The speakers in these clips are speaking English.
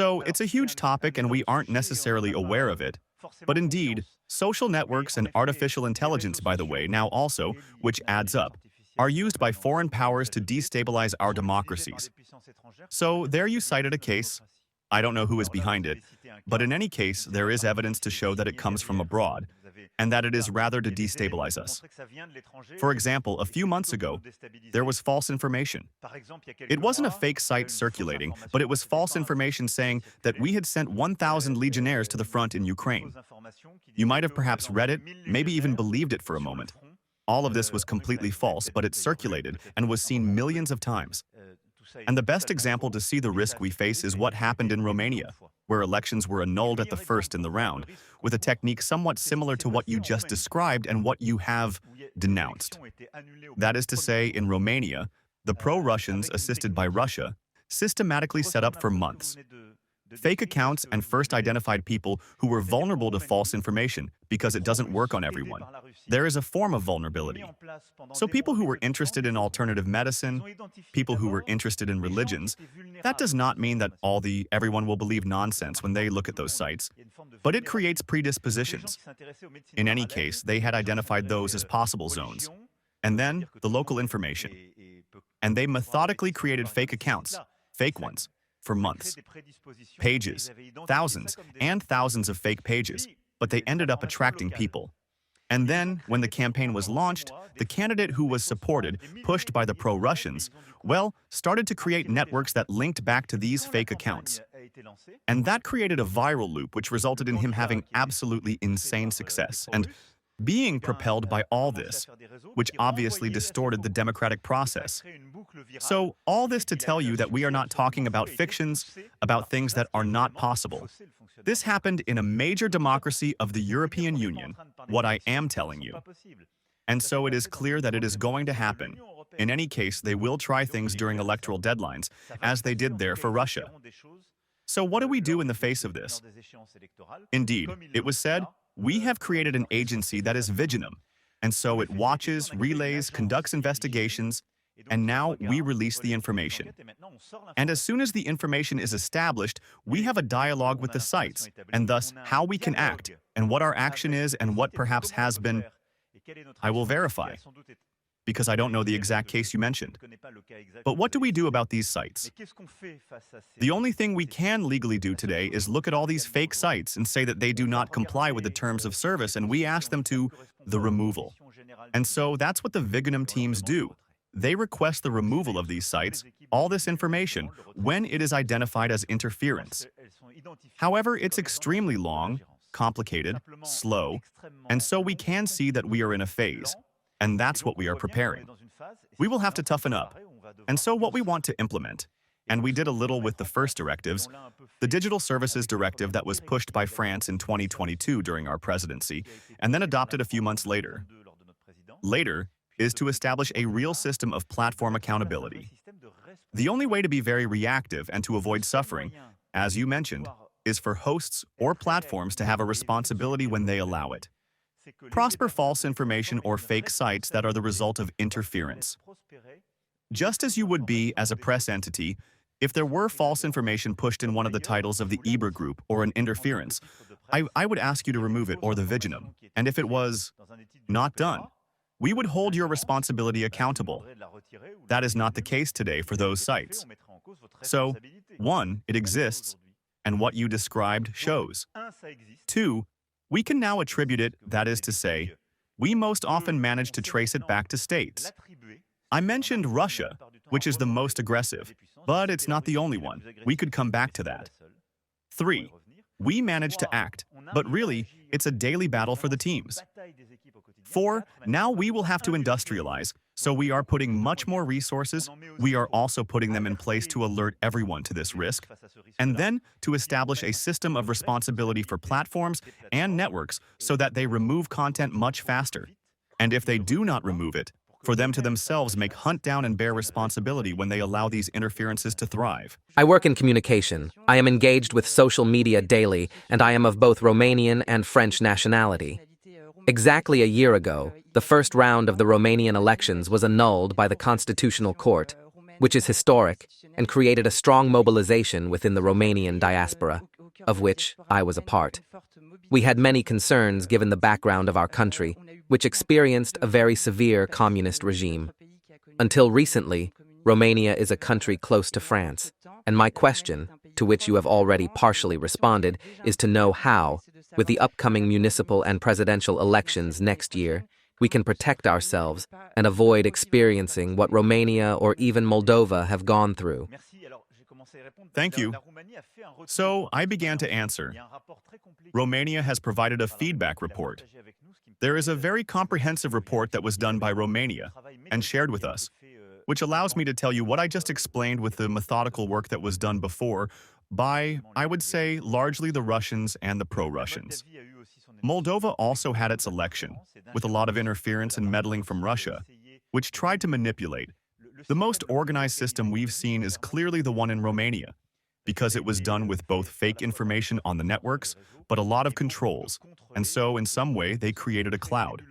So it's a huge topic and we aren't necessarily aware of it. But indeed, social networks and artificial intelligence, by the way, now also, which adds up, are used by foreign powers to destabilize our democracies. So there you cited a case. I don't know who is behind it, but in any case, there is evidence to show that it comes from abroad, and that it is rather to destabilize us. For example, a few months ago, there was false information. It wasn't a fake site circulating, but it was false information saying that we had sent 1,000 legionnaires to the front in Ukraine. You might have perhaps read it, maybe even believed it for a moment. All of this was completely false, but it circulated and was seen millions of times. And the best example to see the risk we face is what happened in Romania, where elections were annulled at the first in the round, with a technique somewhat similar to what you just described and what you have denounced. That is to say, in Romania, the pro-Russians, assisted by Russia, systematically set up for months fake accounts and first identified people who were vulnerable to false information because it doesn't work on everyone. There is a form of vulnerability. So people who were interested in alternative medicine, people who were interested in religions, that does not mean that everyone will believe nonsense when they look at those sites, but it creates predispositions. In any case, they had identified those as possible zones. And then the local information. And they methodically created fake accounts, fake ones, for months. Pages, thousands and thousands of fake pages, but they ended up attracting people. And then, when the campaign was launched, the candidate who was supported, pushed by the pro-Russians, started to create networks that linked back to these fake accounts. And that created a viral loop which resulted in him having absolutely insane success and being propelled by all this, which obviously distorted the democratic process. So, all this to tell you that we are not talking about fictions, about things that are not possible. This happened in a major democracy of the European Union, what I am telling you. And so it is clear that it is going to happen. In any case, they will try things during electoral deadlines, as they did there for Russia. So what do we do in the face of this? Indeed, it was said, we have created an agency that is vigilant, and so it watches, relays, conducts investigations, and now we release the information. And as soon as the information is established, we have a dialogue with the sites, and thus how we can act, and what our action is, and what perhaps has been. I will verify, because I don't know the exact case you mentioned. But what do we do about these sites? The only thing we can legally do today is look at all these fake sites and say that they do not comply with the terms of service, and we ask them to the removal. And so that's what the Viginum teams do. They request the removal of these sites, all this information, when it is identified as interference. However, it's extremely long, complicated, slow, and so we can see that we are in a phase. And that's what we are preparing. We will have to toughen up. And so what we want to implement, and we did a little with the first directives, the Digital Services Directive that was pushed by France in 2022 during our presidency, and then adopted a few months later. Later is to establish a real system of platform accountability. The only way to be very reactive and to avoid suffering, as you mentioned, is for hosts or platforms to have a responsibility when they allow it. Prosper false information or fake sites that are the result of interference. Just as you would be as a press entity, if there were false information pushed in one of the titles of the Eber group or an interference, I would ask you to remove it or the Viginum. And if it was not done, we would hold your responsibility accountable. That is not the case today for those sites. So, 1, it exists, and what you described shows. 2, we can now attribute it, that is to say, we most often manage to trace it back to states. I mentioned Russia, which is the most aggressive, but it's not the only one. We could come back to that. 3, we manage to act, but really, it's a daily battle for the teams. 4, now we will have to industrialize, so we are putting much more resources. We are also putting them in place to alert everyone to this risk, and then to establish a system of responsibility for platforms and networks so that they remove content much faster. And if they do not remove it, for them to themselves hunt down and bear responsibility when they allow these interferences to thrive. I work in communication. I am engaged with social media daily, and I am of both Romanian and French nationality. Exactly a year ago, the first round of the Romanian elections was annulled by the Constitutional Court. which is historic and created a strong mobilization within the Romanian diaspora, of which I was a part. We had many concerns given the background of our country, which experienced a very severe communist regime. Until recently, Romania is a country close to France, and my question, to which you have already partially responded, is to know how, with the upcoming municipal and presidential elections next year, we can protect ourselves and avoid experiencing what Romania or even Moldova have gone through. Thank you. So I began to answer. Romania has provided a feedback report. There is a very comprehensive report that was done by Romania and shared with us, which allows me to tell you what I just explained with the methodical work that was done before by, I would say, largely the Russians and the pro-Russians. Moldova also had its election, with a lot of interference and meddling from Russia, which tried to manipulate. The most organized system we've seen is clearly the one in Romania, because it was done with both fake information on the networks, but a lot of controls, and so in some way they created a cloud.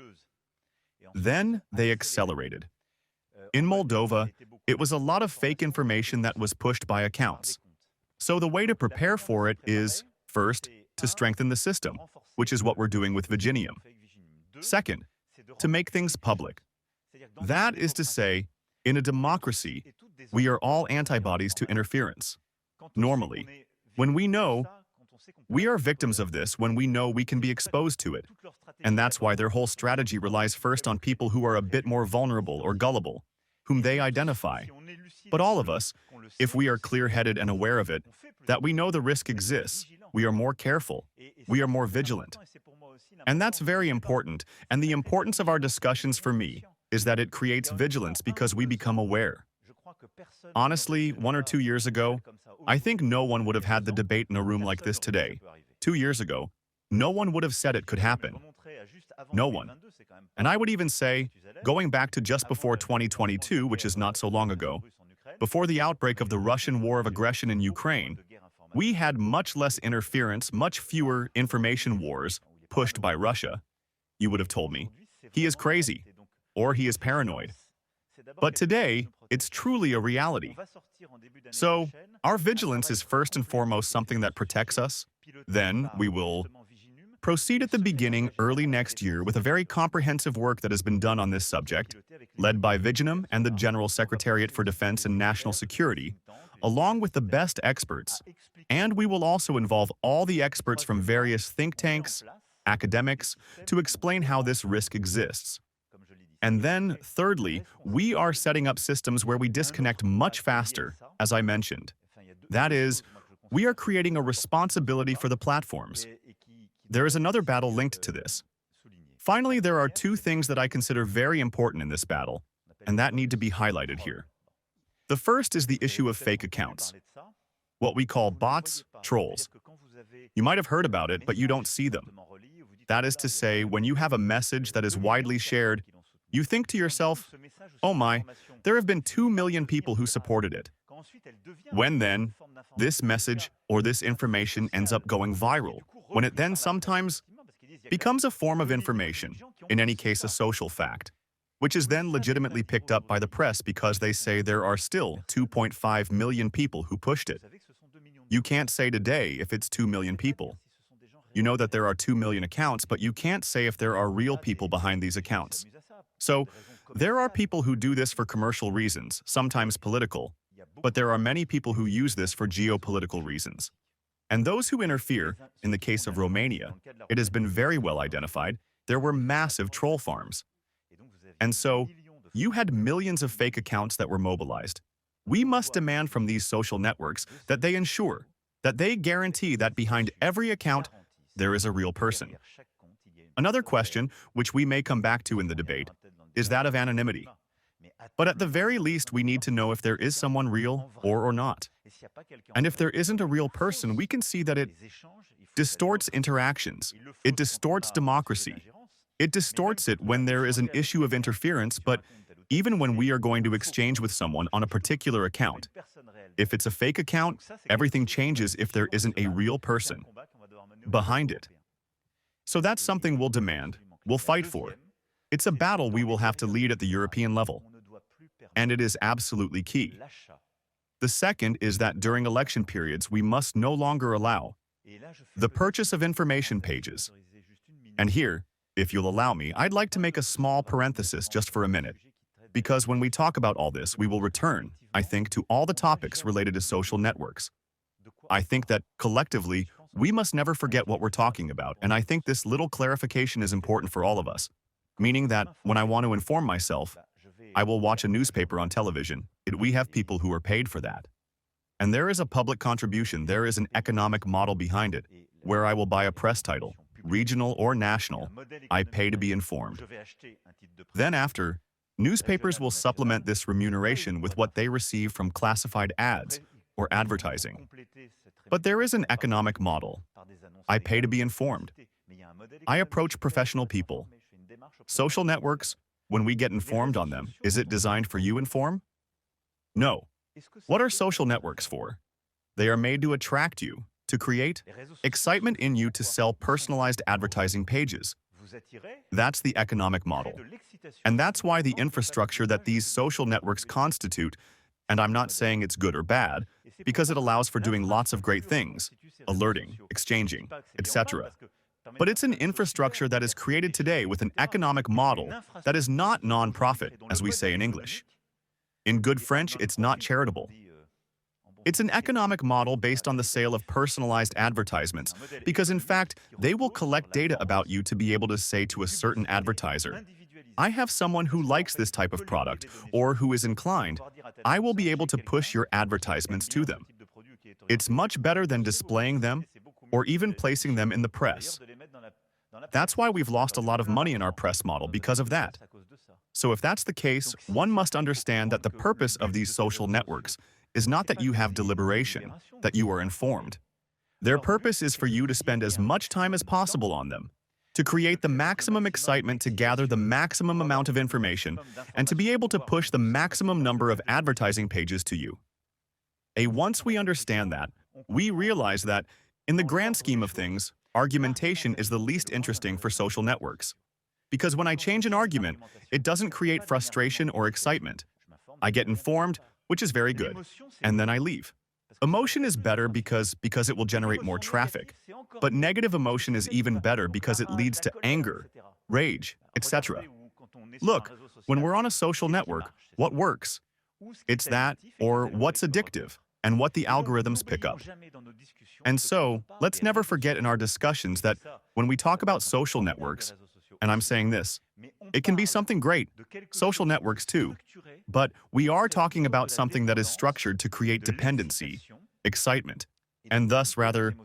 Then they accelerated. In Moldova, it was a lot of fake information that was pushed by accounts. So the way to prepare for it is, first, to strengthen the system, which is what we're doing with Viginium. Second, to make things public. That is to say, in a democracy, we are all antibodies to interference. Normally, when we know, we are victims of this when we know we can be exposed to it. And that's why their whole strategy relies first on people who are a bit more vulnerable or gullible, whom they identify. But all of us, if we are clear-headed and aware of it, that we know the risk exists, we are more careful, we are more vigilant. And that's very important, and the importance of our discussions for me is that it creates vigilance because we become aware. Honestly, 1 or 2 years ago, I think no one would have had the debate in a room like this today. 2 years ago, no one would have said it could happen. No one. And I would even say, going back to just before 2022, which is not so long ago, before the outbreak of the Russian war of aggression in Ukraine, we had much less interference, much fewer information wars pushed by Russia. You would have told me, he is crazy, or he is paranoid. But today, it's truly a reality. So, our vigilance is first and foremost something that protects us. Then, we will proceed at the beginning early next year with a very comprehensive work that has been done on this subject, led by Viginium and the General Secretariat for Defense and National Security, along with the best experts. And we will also involve all the experts from various think tanks, academics, to explain how this risk exists. And then, thirdly, we are setting up systems where we disconnect much faster, as I mentioned. That is, we are creating a responsibility for the platforms. There is another battle linked to this. Finally, there are 2 things that I consider very important in this battle, and that need to be highlighted here. The first is the issue of fake accounts, what we call bots, trolls. You might have heard about it, but you don't see them. That is to say, when you have a message that is widely shared, you think to yourself, oh my, there have been 2 million people who supported it. When then, this message or this information ends up going viral, when it then sometimes becomes a form of information, in any case a social fact, which is then legitimately picked up by the press because they say there are still 2.5 million people who pushed it. You can't say today if it's 2 million people. You know that there are 2 million accounts, but you can't say if there are real people behind these accounts. So, there are people who do this for commercial reasons, sometimes political, but there are many people who use this for geopolitical reasons. And those who interfere, in the case of Romania, it has been very well identified, there were massive troll farms. And so, you had millions of fake accounts that were mobilized. We must demand from these social networks that they ensure, that they guarantee that behind every account, there is a real person. Another question, which we may come back to in the debate, is that of anonymity. But at the very least, we need to know if there is someone real or not. And if there isn't a real person, we can see that it distorts interactions. It distorts democracy. It distorts it when there is an issue of interference, but even when we are going to exchange with someone on a particular account, if it's a fake account, everything changes if there isn't a real person behind it. So that's something we'll demand, we'll fight for. It's a battle we will have to lead at the European level. and it is absolutely key. The second is that during election periods, we must no longer allow the purchase of information pages. And here, if you'll allow me, I'd like to make a small parenthesis just for a minute, because when we talk about all this, we will return, I think, to all the topics related to social networks. I think that, collectively, we must never forget what we're talking about, and I think this little clarification is important for all of us, meaning that when I want to inform myself, I will watch a newspaper on television. We have people who are paid for that. And there is a public contribution, there is an economic model behind it, where I will buy a press title, regional or national. I pay to be informed. Then after, newspapers will supplement this remuneration with what they receive from classified ads or advertising. But there is an economic model. I pay to be informed. I approach professional people. Social networks, when we get informed on them, is it designed for you inform? No. What are social networks for? They are made to attract you, to create excitement in you to sell personalized advertising pages. That's the economic model. And that's why the infrastructure that these social networks constitute, and I'm not saying it's good or bad, because it allows for doing lots of great things, alerting, exchanging, etc. But it's an infrastructure that is created today with an economic model that is not non-profit, as we say in English. In good French, it's not charitable. It's an economic model based on the sale of personalized advertisements, because in fact, they will collect data about you to be able to say to a certain advertiser, I have someone who likes this type of product, or who is inclined, I will be able to push your advertisements to them. It's much better than displaying them, or even placing them in the press. That's why we've lost a lot of money in our press model because of that. So if that's the case, one must understand that the purpose of these social networks is not that you have deliberation, that you are informed. Their purpose is for you to spend as much time as possible on them, to create the maximum excitement, to gather the maximum amount of information, and to be able to push the maximum number of advertising pages to you. Once we understand that, we realize that, in the grand scheme of things, argumentation is the least interesting for social networks. Because when I change an argument, it doesn't create frustration or excitement. I get informed, which is very good, and then I leave. Emotion is better because it will generate more traffic. But negative emotion is even better because it leads to anger, rage, etc. Look, when we're on a social network, what works? It's that, or what's addictive, and what the algorithms pick up. And so, let's never forget in our discussions that when we talk about social networks, and I'm saying this, it can be something great, social networks too, but we are talking about something that is structured to create dependency, excitement, and thus rather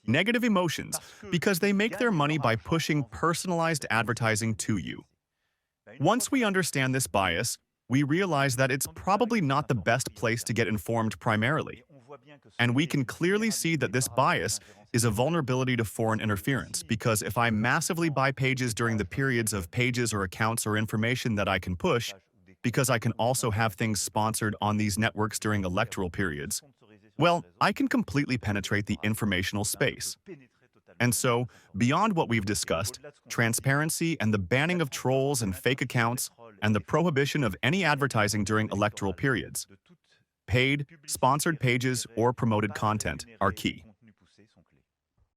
negative emotions, because they make their money by pushing personalized advertising to you. Once we understand this bias, we realize that it's probably not the best place to get informed primarily. And we can clearly see that this bias is a vulnerability to foreign interference, because if I massively buy pages during the periods of pages or accounts or information that I can push, because I can also have things sponsored on these networks during electoral periods, well, I can completely penetrate the informational space. And so, beyond what we've discussed, transparency and the banning of trolls and fake accounts, and the prohibition of any advertising during electoral periods, paid, sponsored pages, or promoted content are key.